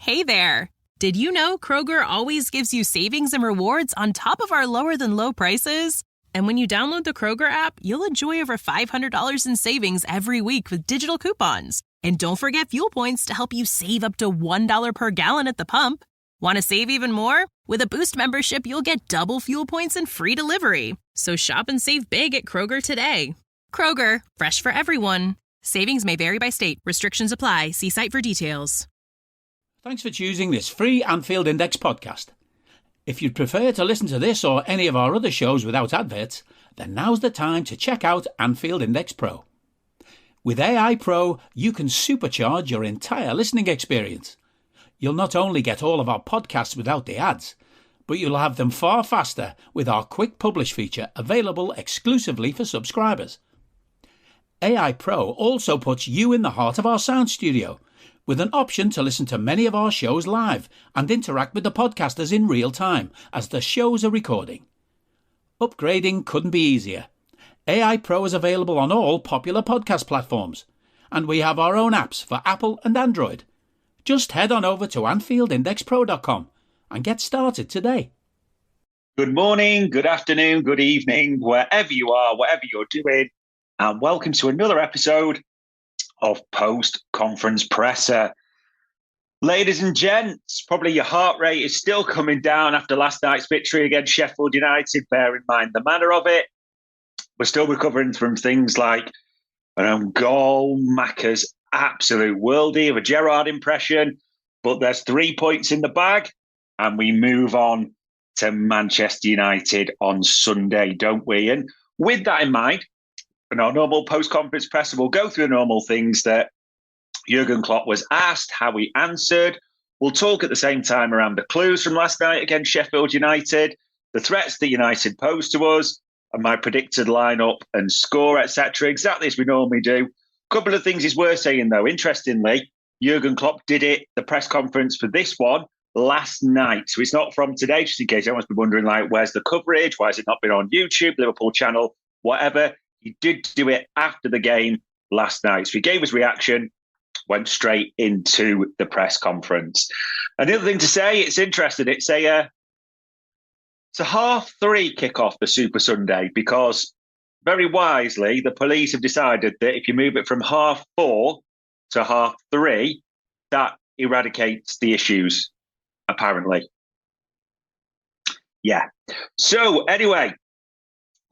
Hey there! Did you know Kroger always gives you savings and rewards on top of our lower-than-low prices? And when you download the Kroger app, you'll enjoy over $500 in savings every week with digital coupons. And don't forget fuel points to help you save up to $1 per gallon at the pump. Want to save even more? With a Boost membership, you'll get double fuel points and free delivery. So shop and save big at Kroger today. Kroger, fresh for everyone. Savings may vary by state. Restrictions apply. See site for details. Thanks for choosing this free Anfield Index podcast. If you'd prefer to listen to this or any of our other shows without adverts, then now's the time to check out Anfield Index Pro. With AI Pro, you can supercharge your entire listening experience. You'll not only get all of our podcasts without the ads, but you'll have them far faster with our quick publish feature available exclusively for subscribers. AI Pro also puts you in the heart of our sound studio, with an option to listen to many of our shows live and interact with the podcasters in real time as the shows are recording. Upgrading couldn't be easier. AI Pro is available on all popular podcast platforms, and we have our own apps for Apple and Android. Just head on over to AnfieldIndexPro.com and get started today. Good morning, good afternoon, good evening, wherever you are, whatever you're doing, and welcome to another episode of Post-Conference Presser. Ladies and gents, probably your heart rate is still coming down after last night's victory against Sheffield United. Bear in mind the manner of it. We're still recovering from things like an own goal, Macca's absolute worldie of a Gerrard impression, but there's 3 points in the bag, and we move on to Manchester United on Sunday, don't we? And with that in mind, in our normal post-conference presser, we'll go through the normal things that Jurgen Klopp was asked, how he answered. We'll talk at the same time around the clues from last night against Sheffield United, the threats that United posed to us, and my predicted lineup and score, etc. Exactly as we normally do. A couple of things is worth saying, though. Interestingly, Jurgen Klopp did it, the press conference for this one, last night. So it's not from today, just in case anyone's been wondering, like, where's the coverage? Why has it not been on YouTube, Liverpool channel, whatever? He did do it after the game last night. So he gave his reaction, went straight into the press conference. And the other thing to say, it's interesting. It's a 3:30 kickoff, the Super Sunday, because very wisely, the police have decided that if you move it from 4:30 to 3:30, that eradicates the issues, apparently. Yeah. So anyway,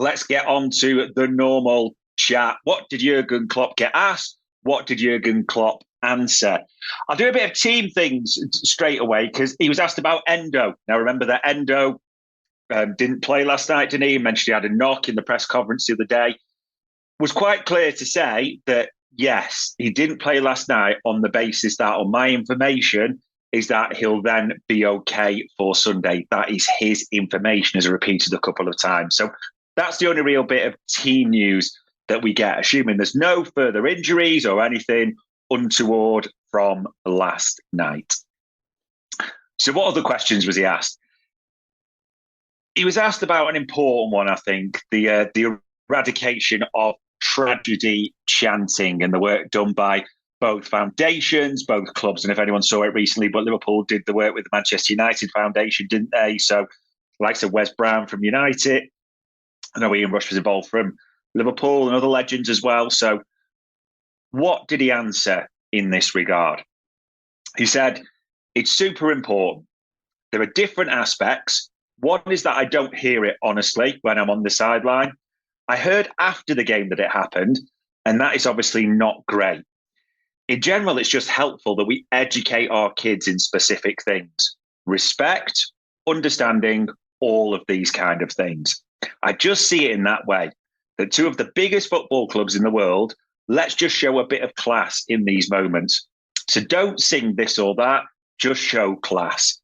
let's get on to the normal chat. What did Jurgen Klopp get asked? What did Jurgen Klopp answer? I'll do a bit of team things straight away because he was asked about Endo. Now, remember that Endo didn't play last night, didn't he? He mentioned he had a knock in the press conference the other day. It was quite clear to say that, yes, he didn't play last night on the basis that, on my information, is that he'll then be okay for Sunday. That is his information, as I repeated a couple of times. So that's the only real bit of team news that we get, assuming there's no further injuries or anything untoward from last night. So what other questions was he asked? He was asked about an important one, I think, the eradication of tragedy chanting and the work done by both foundations, both clubs. And if anyone saw it recently, but Liverpool did the work with the Manchester United Foundation, didn't they? So like Wes Brown from United, I know Ian Rush was involved from Liverpool and other legends as well. So what did he answer in this regard? He said, it's super important. There are different aspects. One is that I don't hear it, honestly, when I'm on the sideline. I heard after the game that it happened, and that is obviously not great. In general, it's just helpful that we educate our kids in specific things. Respect, understanding, all of these kind of things. I just see it in that way, that two of the biggest football clubs in the world, let's just show a bit of class in these moments. So don't sing this or that, just show class.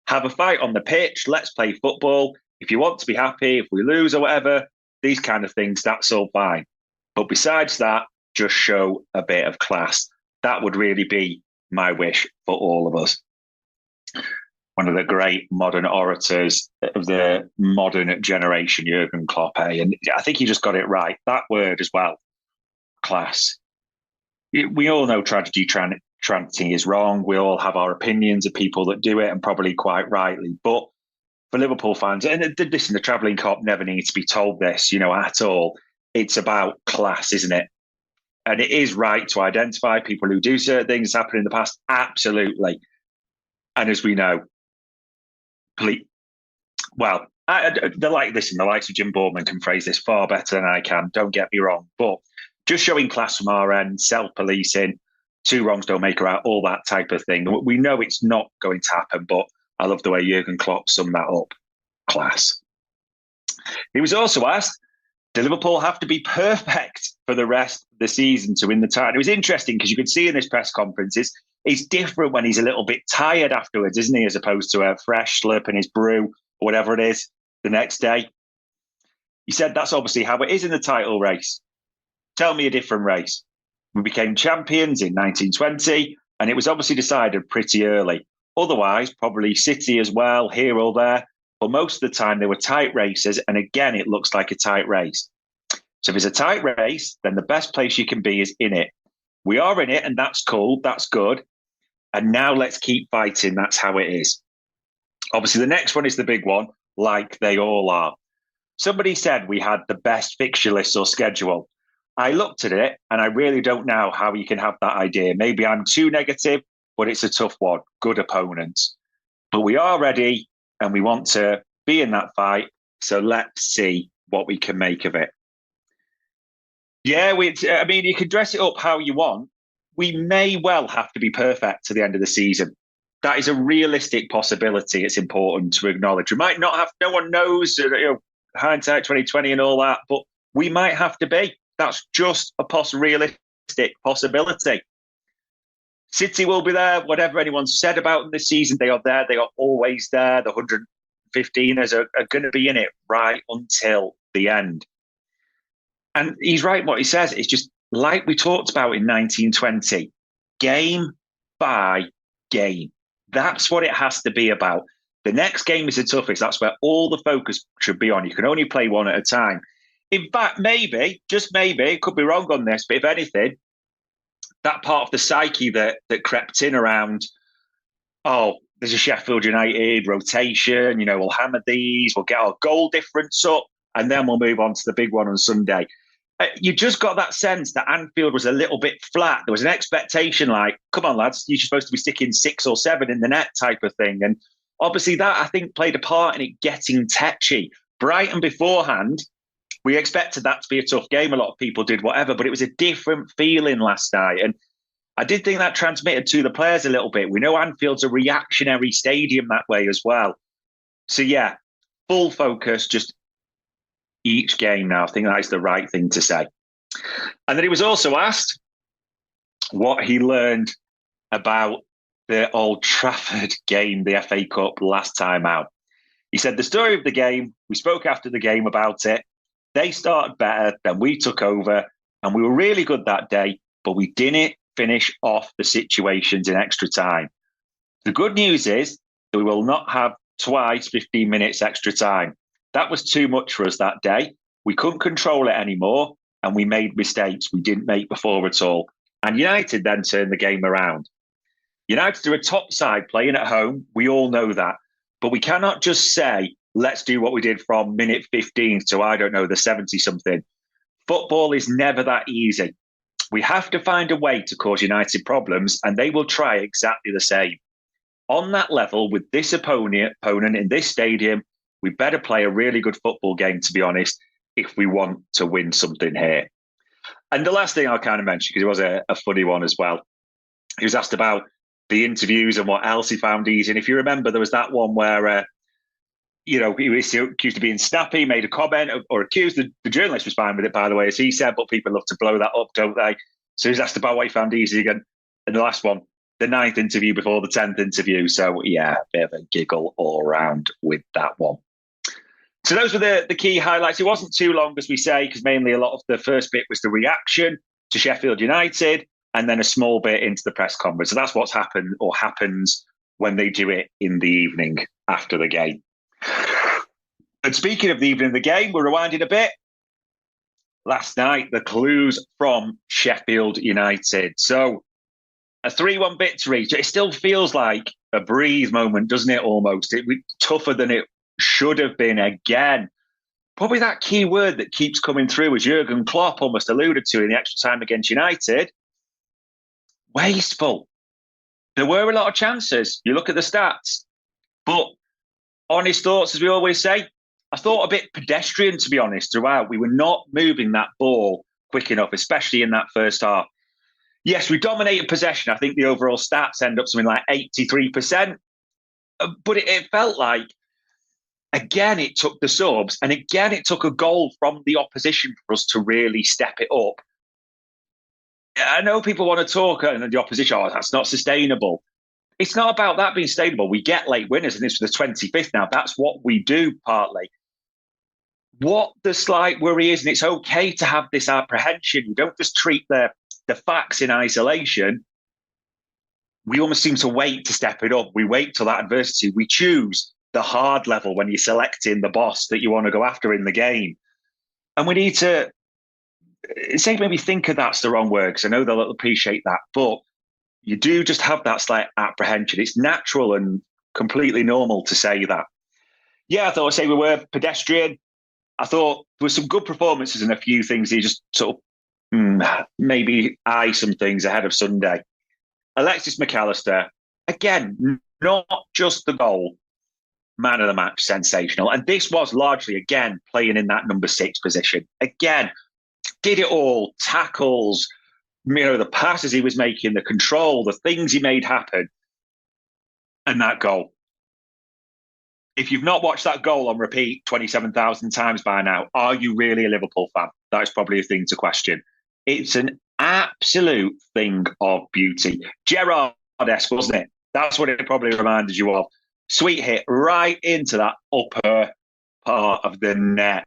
Have a fight on the pitch, let's play football. If you want to be happy, if we lose or whatever, these kind of things, that's all fine. But besides that, just show a bit of class. That would really be my wish for all of us. One of the great modern orators of the modern generation, Jurgen Klopp, and I think he just got it right. That word as well, class. We all know tragedy Tranting is wrong. We all have our opinions of people that do it, and probably quite rightly. But for Liverpool fans, and listen, the travelling cop never needs to be told this, at all. It's about class, isn't it? And it is right to identify people who do certain things happen in the past. Absolutely. And as we know, the likes of Jim Boardman can phrase this far better than I can. Don't get me wrong. But just showing class from our end, self-policing, two wrongs don't make a right, all that type of thing. We know it's not going to happen, but I love the way Jurgen Klopp summed that up. Class. He was also asked, do Liverpool have to be perfect for the rest of the season to win the title? It was interesting because you could see in his press conferences, it's different when he's a little bit tired afterwards, isn't he? As opposed to a fresh slurp in his brew or whatever it is the next day. He said that's obviously how it is in the title race. Tell me a different race. We became champions in 1920, and it was obviously decided pretty early. Otherwise, probably City as well, here or there. But most of the time, they were tight races. And again, it looks like a tight race. So if it's a tight race, then the best place you can be is in it. We are in it, and that's cool. That's good. And now let's keep fighting. That's how it is. Obviously, the next one is the big one, like they all are. Somebody said we had the best fixture list or schedule. I looked at it, and I really don't know how you can have that idea. Maybe I'm too negative, but it's a tough one. Good opponents. But we are ready, and we want to be in that fight. So let's see what we can make of it. Yeah, you can dress it up how you want. We may well have to be perfect to the end of the season. That is a realistic possibility. It's important to acknowledge. We might not have, no one knows, hindsight 2020 and all that, but we might have to be. That's just a realistic possibility. City will be there. Whatever anyone said about them this season, they are there. They are always there. The 115ers are going to be in it right until the end. And he's right what he says. It's just like we talked about in 1920, game by game. That's what it has to be about. The next game is the toughest. That's where all the focus should be on. You can only play one at a time. In fact, maybe, just maybe, could be wrong on this, but if anything, that part of the psyche that crept in around, there's a Sheffield United rotation, we'll hammer these, we'll get our goal difference up, and then we'll move on to the big one on Sunday. You just got that sense that Anfield was a little bit flat. There was an expectation like, come on, lads, you're supposed to be sticking 6 or 7 in the net type of thing. And obviously that, I think, played a part in it getting tetchy. Brighton beforehand, we expected that to be a tough game. A lot of people did whatever, but it was a different feeling last night. And I did think that transmitted to the players a little bit. We know Anfield's a reactionary stadium that way as well. So, yeah, full focus, just each game now. I think that is the right thing to say. And then he was also asked what he learned about the Old Trafford game, the FA Cup last time out. He said, the story of the game, we spoke after the game about it. They started better, then we took over, and we were really good that day, but we didn't finish off the situations in extra time. The good news is that we will not have twice 15 minutes extra time. That was too much for us that day. We couldn't control it anymore, and we made mistakes we didn't make before at all. And United then turned the game around. United are a top side playing at home. We all know that. But we cannot just say, let's do what we did from minute 15 to, the 70-something. Football is never that easy. We have to find a way to cause United problems, and they will try exactly the same. On that level, with this opponent in this stadium, we better play a really good football game, to be honest, if we want to win something here. And the last thing I'll kind of mention, because it was a funny one as well, he was asked about the interviews and what else he found easy. And if you remember, there was that one where, he was accused of being snappy, made a comment, or accused. The journalist was fine with it, by the way, as he said, but people love to blow that up, don't they? So he was asked about what he found easy again. And the last one, the 9th interview before the 10th interview. So, yeah, a bit of a giggle all around with that one. So those were the key highlights. It wasn't too long, as we say, because mainly a lot of the first bit was the reaction to Sheffield United, and then a small bit into the press conference. So that's what's happened or happens when they do it in the evening after the game. And speaking of the evening of the game, we're rewinding a bit. Last night, the clues from Sheffield United. So A 3-1 victory. It still feels like a breathe moment, doesn't it, almost? It was tougher than it should have been again. Probably that key word that keeps coming through, as Jurgen Klopp almost alluded to in the extra time against United, wasteful. There were a lot of chances. You look at the stats. But honest thoughts, as we always say, I thought a bit pedestrian, to be honest, throughout. We were not moving that ball quick enough, especially in that first half. Yes, we dominated possession. I think the overall stats end up something like 83%. But it felt like, again, it took the subs, and again, it took a goal from the opposition for us to really step it up. I know people want to talk, and the opposition, that's not sustainable. It's not about that being sustainable. We get late winners, and it's for the 25th now. That's what we do, partly. What the slight worry is, and it's okay to have this apprehension. You don't just treat the facts in isolation. We almost seem to wait to step it up. We wait till that adversity. We choose the hard level when you're selecting the boss that you want to go after in the game. And we need to say, maybe think of that's the wrong word, because I know they'll appreciate that. But you do just have that slight apprehension. It's natural and completely normal to say that. Yeah, I thought I'd say we were pedestrian. I thought there were some good performances and a few things you just sort of maybe eye some things ahead of Sunday. Alexis McAllister, again, not just the goal, man of the match, sensational. And this was largely, again, playing in that number 6 position. Again, did it all, tackles, the passes he was making, the control, the things he made happen, and that goal. If you've not watched that goal on repeat 27,000 times by now, are you really a Liverpool fan? That is probably a thing to question. It's an absolute thing of beauty. Gerrard-esque, wasn't it? That's what it probably reminded you of. Sweet hit right into that upper part of the net,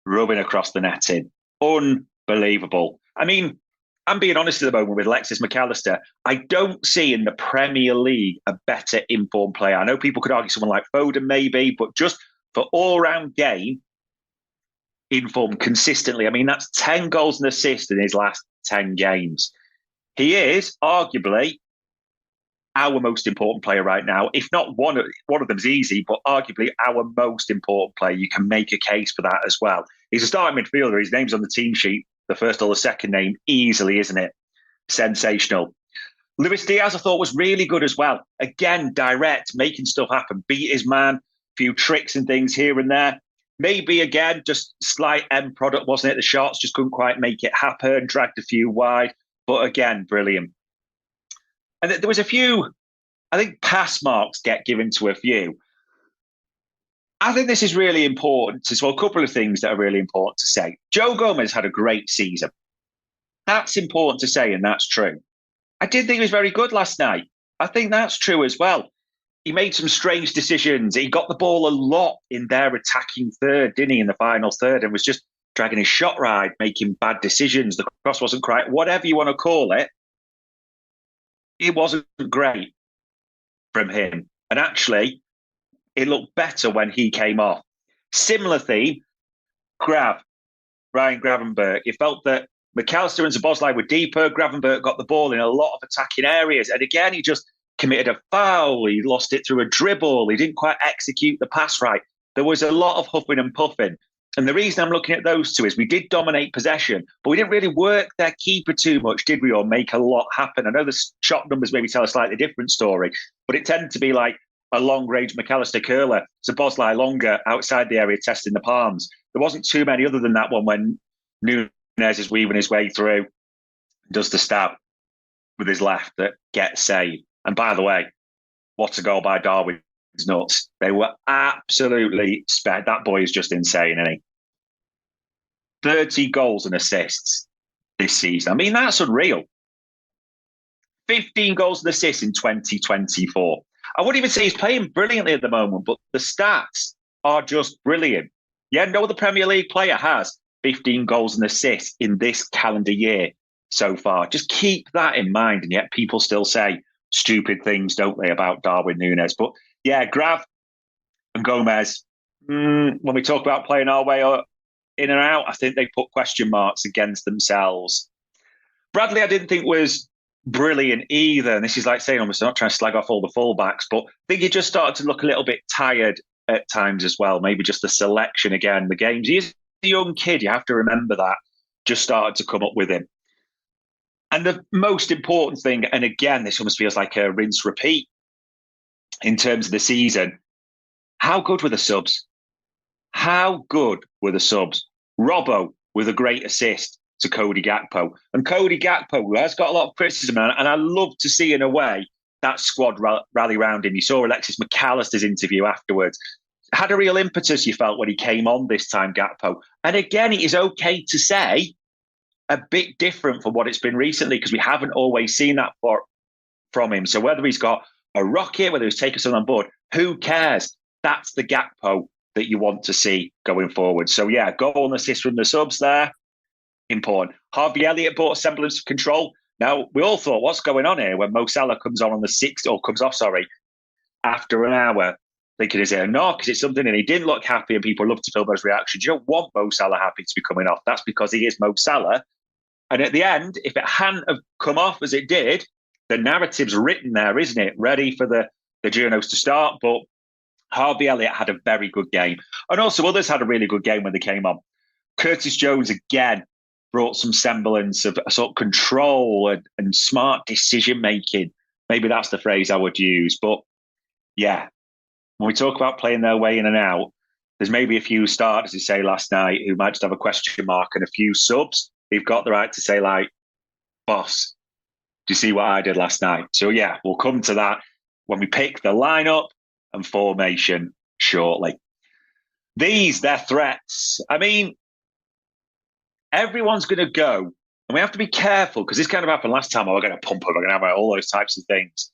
rubbing across the netting. Unbelievable. I mean, I'm being honest at the moment with Alexis McAllister. I don't see in the Premier League a better informed player. I know people could argue someone like Foden maybe, but just for all-round game, informed consistently. I mean, that's 10 goals and assists in his last 10 games. He is arguably our most important player right now. If not one of them's easy, but arguably our most important player. You can make a case for that as well. He's a starting midfielder. His name's on the team sheet, the first or the second name, easily, isn't it? Sensational. Luis Diaz, I thought, was really good as well. Again, direct, making stuff happen, beat his man, a few tricks and things here and there. Maybe, again, just slight end product, wasn't it? The shots just couldn't quite make it happen, dragged a few wide. But again, brilliant. And there was a few, I think, pass marks get given to a few. I think this is really important as well. A couple of things that are really important to say. Joe Gomez had a great season. That's important to say, and that's true. I did think he was very good last night. I think that's true as well. He made some strange decisions. He got the ball a lot in their attacking third, didn't he, in the final third, and was just dragging his shot ride, making bad decisions. The cross wasn't quite, whatever you want to call it. It wasn't great from him. And actually, it looked better when he came off. Similar theme, Ryan Gravenberch. It felt that McAllister and Szoboszlai were deeper. Gravenberch got the ball in a lot of attacking areas. And again, he just committed a foul. He lost it through a dribble. He didn't quite execute the pass right. There was a lot of huffing and puffing. And the reason I'm looking at those two is we did dominate possession, but we didn't really work their keeper too much, did we? Or make a lot happen. I know the shot numbers maybe tell a slightly different story, but it tended to be like a long-range McAllister curler. Szoboszlai longer outside the area testing the palms. There wasn't too many other than that one when Nunes is weaving his way through, does the stab with his left that gets saved. And by the way, what a goal by Darwin. It's nuts. They were absolutely spared. That boy is just insane, isn't he? 30 goals and assists this season. I mean, that's unreal. 15 goals and assists in 2024. I wouldn't even say he's playing brilliantly at the moment, but the stats are just brilliant. Yeah, no other Premier League player has 15 goals and assists in this calendar year so far. Just keep that in mind. And yet people still say stupid things, don't they, about Darwin Nunes. But yeah, Grav and Gomez, when we talk about playing our way in and out, I think they put question marks against themselves. Bradley, I didn't think was brilliant either. And this is like saying, almost, I'm not trying to slag off all the fullbacks, but I think he just started to look a little bit tired at times as well. Maybe just the selection again, the games. He's a young kid, you have to remember that, just started to come up with him. And the most important thing, and again, this almost feels like a rinse repeat in terms of the season, how good were the subs? How good were the subs? Robbo with a great assist to Cody Gakpo. And Cody Gakpo has got a lot of criticism, and I love to see, in a way, that squad rally around him. You saw Alexis McAllister's interview afterwards. Had a real impetus, you felt, when he came on this time, Gakpo. And again, it is okay to say a bit different from what it's been recently, because we haven't always seen that from him. So whether he's got a rocket, whether he's taken someone on board, who cares? That's the Gakpo that you want to see going forward. So yeah, goal and assist from the subs there, important. Harvey Elliott brought a semblance of control. Now, we all thought, what's going on here when Mo Salah comes on the 6th, or comes off, after an hour, thinking, is it a knock? Is it something? And he didn't look happy, and people love to feel those reactions. You don't want Mo Salah happy to be coming off. That's because he is Mo Salah. And at the end, if it hadn't have come off as it did, the narrative's written there, isn't it? Ready for the journos to start. But Harvey Elliott had a very good game. And also others had a really good game when they came on. Curtis Jones, again, brought some semblance of a sort of control and smart decision-making. Maybe that's the phrase I would use. But yeah, when we talk about playing their way in and out, there's maybe a few starters, as you say last night, who might just have a question mark, and a few subs who've got the right to say, like, boss, do you see what I did last night? So yeah, we'll come to that when we pick the lineup and formation shortly. They're threats. I mean, everyone's going to go, and we have to be careful, because this kind of happened last time. We're going to pump them, we're going to have all those types of things.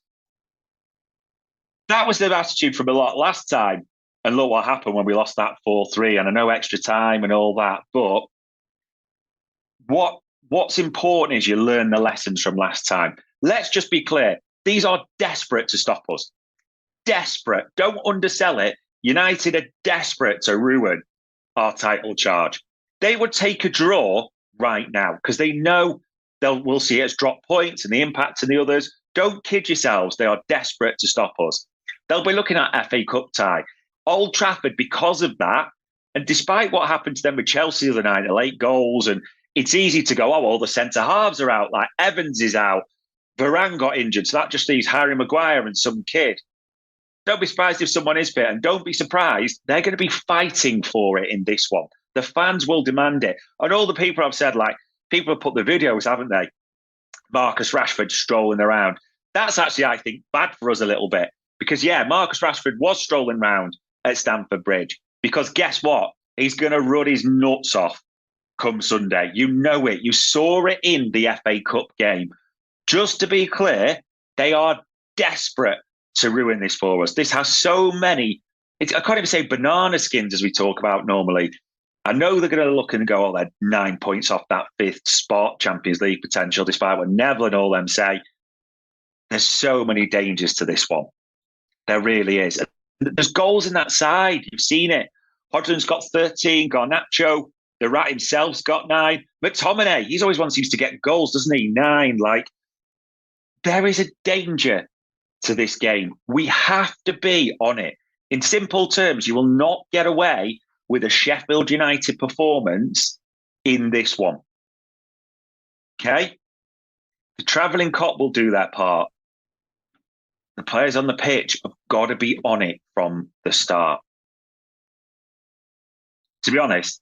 That was the attitude from a lot last time. And look what happened when we lost that 4-3, and I know extra time and all that. But what's important is you learn the lessons from last time. Let's just be clear. These are desperate to stop us. Desperate. Don't undersell it. United are desperate to ruin our title charge. They would take a draw right now because they know we'll see it as drop points and the impact on the others. Don't kid yourselves. They are desperate to stop us. They'll be looking at FA Cup tie. Old Trafford, because of that, and despite what happened to them with Chelsea the other night, the late goals, and it's easy to go, all the centre-halves are out, like Evans is out, Varane got injured, so that just leaves Harry Maguire and some kid. Don't be surprised if someone is fit, and don't be surprised, they're going to be fighting for it in this one. The fans will demand it. And all the people I've said, like, people have put the videos, haven't they? Marcus Rashford strolling around. That's actually, I think, bad for us a little bit. Because, yeah, Marcus Rashford was strolling around at Stamford Bridge. Because guess what? He's going to run his nuts off come Sunday. You know it. You saw it in the FA Cup game. Just to be clear, they are desperate to ruin this for us. This has so many, I can't even say banana skins as we talk about normally. I know they're going to look and go, they're 9 points off that 5th spot, Champions League potential, despite what Neville and all them say. There's so many dangers to this one. There really is. There's goals in that side. You've seen it. Hodgson's got 13, Garnacho, the rat himself's got 9. McTominay, he's always one who seems to get goals, doesn't he? 9. Like, there is a danger to this game. We have to be on it. In simple terms, you will not get away with a Sheffield United performance in this one. Okay? The travelling cop will do their part. The players on the pitch have got to be on it from the start. To be honest,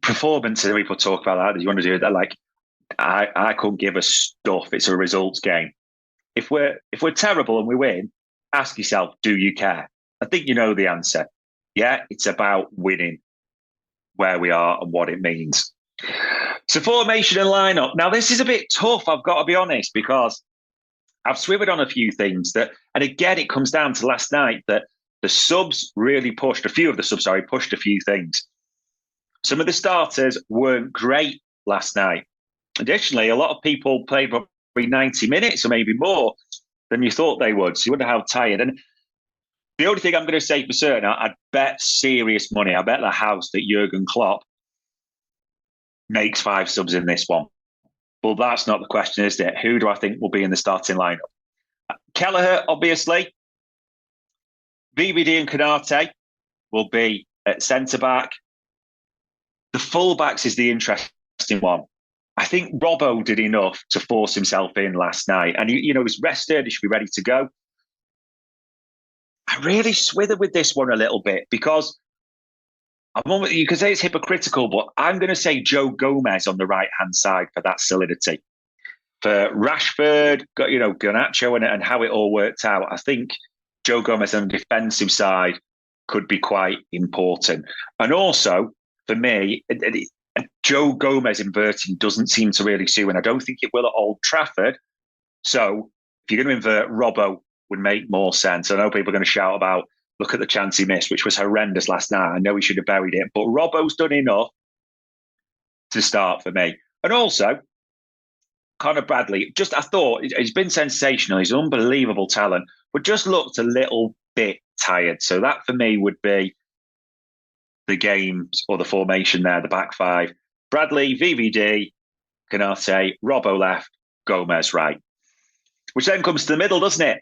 performances, people talk about that, you want to do that, like, I couldn't give a stuff. It's a results game. If we're terrible and we win, ask yourself, do you care? I think you know the answer. Yeah, it's about winning, where we are and what it means. So formation and lineup. Now, this is a bit tough, I've got to be honest, because I've swivered on a few things that, and again, it comes down to last night that the subs really pushed a few things. Some of the starters weren't great last night. Additionally, a lot of people played probably 90 minutes or maybe more than you thought they would. So you wonder how tired. And the only thing I'm going to say for certain, I'd bet serious money. I bet the house that Jurgen Klopp makes 5 subs in this one. Well, that's not the question, is it? Who do I think will be in the starting lineup? Kelleher, obviously. VVD and Konate will be at centre-back. The full-backs is the interesting one. I think Robbo did enough to force himself in last night. And, he's rested. He should be ready to go. I really swither with this one a little bit because you could say it's hypocritical, but I'm going to say Joe Gomez on the right-hand side for that solidity. For Rashford, Garnacho and how it all worked out, I think Joe Gomez on the defensive side could be quite important. And also, for me, Joe Gomez inverting doesn't seem to really suit, and I don't think it will at Old Trafford. So if you're going to invert, Robbo would make more sense. I know people are going to shout about, look at the chance he missed, which was horrendous last night. I know he should have buried it, but Robbo's done enough to start for me. And also, Conor Bradley, I thought he's been sensational. He's an unbelievable talent, but just looked a little bit tired. So that for me would be the games or the formation there, the back five. Bradley, VVD, Konate, Robbo left, Gomez right. Which then comes to the middle, doesn't it?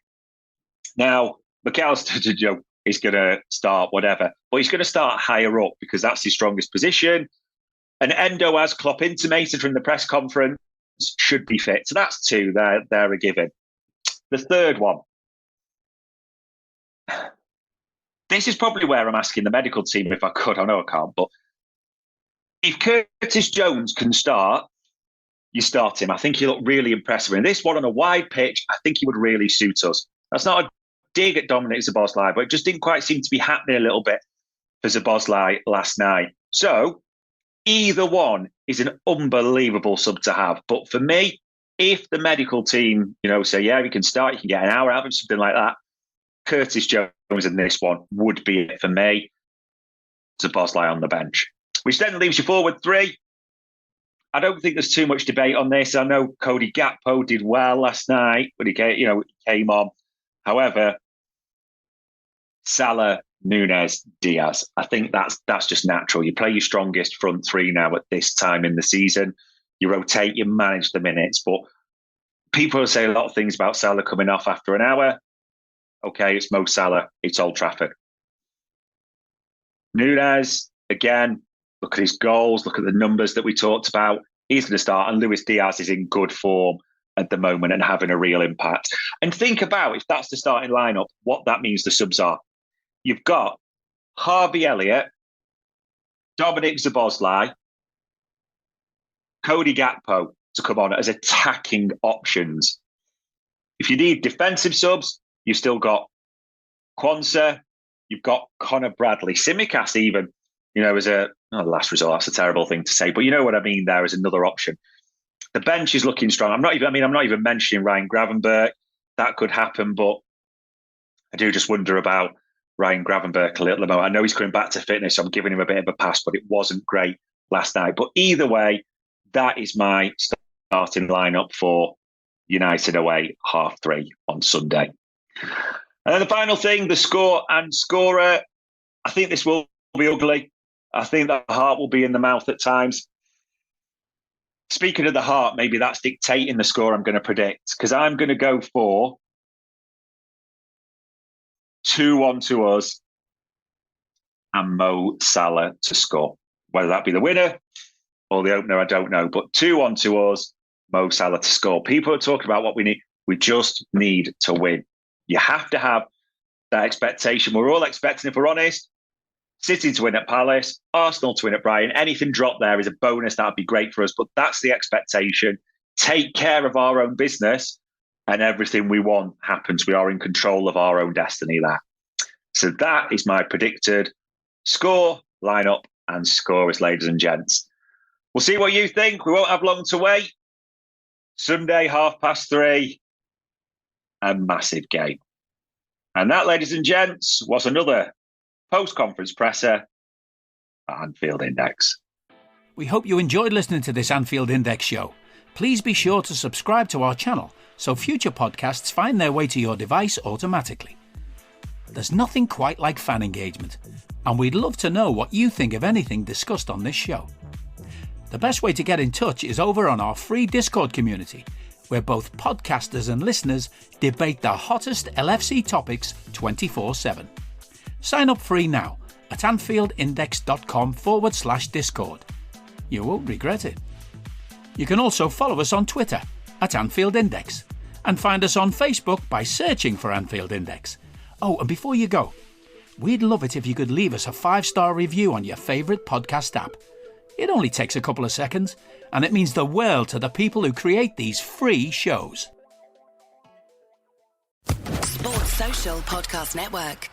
Now, McAllister is going to start whatever, but he's going to start higher up because that's his strongest position. And Endo, as Klopp intimated from the press conference, should be fit. So that's two. They're a given. The third one. This is probably where I'm asking the medical team if I could. I know I can't, but if Curtis Jones can start, you start him. I think he looked really impressive. And this one on a wide pitch, I think he would really suit us. That's not a dig at Dominic Szoboszlai, but it just didn't quite seem to be happening a little bit for Szoboszlai last night. So either one is an unbelievable sub to have. But for me, if the medical team, say, yeah, you can start, you can get an hour out of something like that, Curtis Jones in this one would be it for me. Szoboszlai on the bench. Which then leaves you forward three. I don't think there's too much debate on this. I know Cody Gakpo did well last night, but he came on. However, Salah, Núñez, Diaz. I think that's just natural. You play your strongest front three now at this time in the season. You rotate, you manage the minutes. But people say a lot of things about Salah coming off after an hour. Okay, it's Mo Salah. It's Old Trafford. Núñez, again, look at his goals. Look at the numbers that we talked about. He's going to start. And Luis Diaz is in good form at the moment and having a real impact. And think about, if that's the starting lineup, what that means the subs are. You've got Harvey Elliott, Dominic Szoboszlai, Cody Gakpo to come on as attacking options. If you need defensive subs, you've still got Quansah, you've got Conor Bradley, Tsimikas even, as a last resort. That's a terrible thing to say, but you know what I mean there as another option. The bench is looking strong. I'm not even mentioning Ryan Gravenberch. That could happen, but I do just wonder about Ryan Gravenberch a little bit. I know he's coming back to fitness, so I'm giving him a bit of a pass, but it wasn't great last night. But either way, that is my starting lineup for United away 3:30 on Sunday. And then the final thing, the score and scorer. I think this will be ugly. I think the heart will be in the mouth at times. Speaking of the heart, maybe that's dictating the score I'm going to predict, because I'm going to go for 2-1 to us and Mo Salah to score. Whether that be the winner or the opener, I don't know. But 2-1 to us, Mo Salah to score. People are talking about what we need. We just need to win. You have to have that expectation. We're all expecting, if we're honest, City to win at Palace, Arsenal to win at Brighton. Anything dropped there is a bonus. That'd be great for us. But that's the expectation. Take care of our own business and everything we want happens. We are in control of our own destiny there. So that is my predicted score, lineup and scorers, ladies and gents. We'll see what you think. We won't have long to wait. Sunday, 3:30. A massive game. And that, ladies and gents, was another post-conference presser at Anfield Index. We hope you enjoyed listening to this Anfield Index show. Please be sure to subscribe to our channel so future podcasts find their way to your device automatically. There's nothing quite like fan engagement, and we'd love to know what you think of anything discussed on this show. The best way to get in touch is over on our free Discord community, where both podcasters and listeners debate the hottest LFC topics 24/7. Sign up free now at AnfieldIndex.com/Discord. You won't regret it. You can also follow us on Twitter at Anfield Index and find us on Facebook by searching for Anfield Index. Oh, and before you go, we'd love it if you could leave us a 5-star review on your favourite podcast app. It only takes a couple of seconds, and it means the world to the people who create these free shows. Sports Social Podcast Network.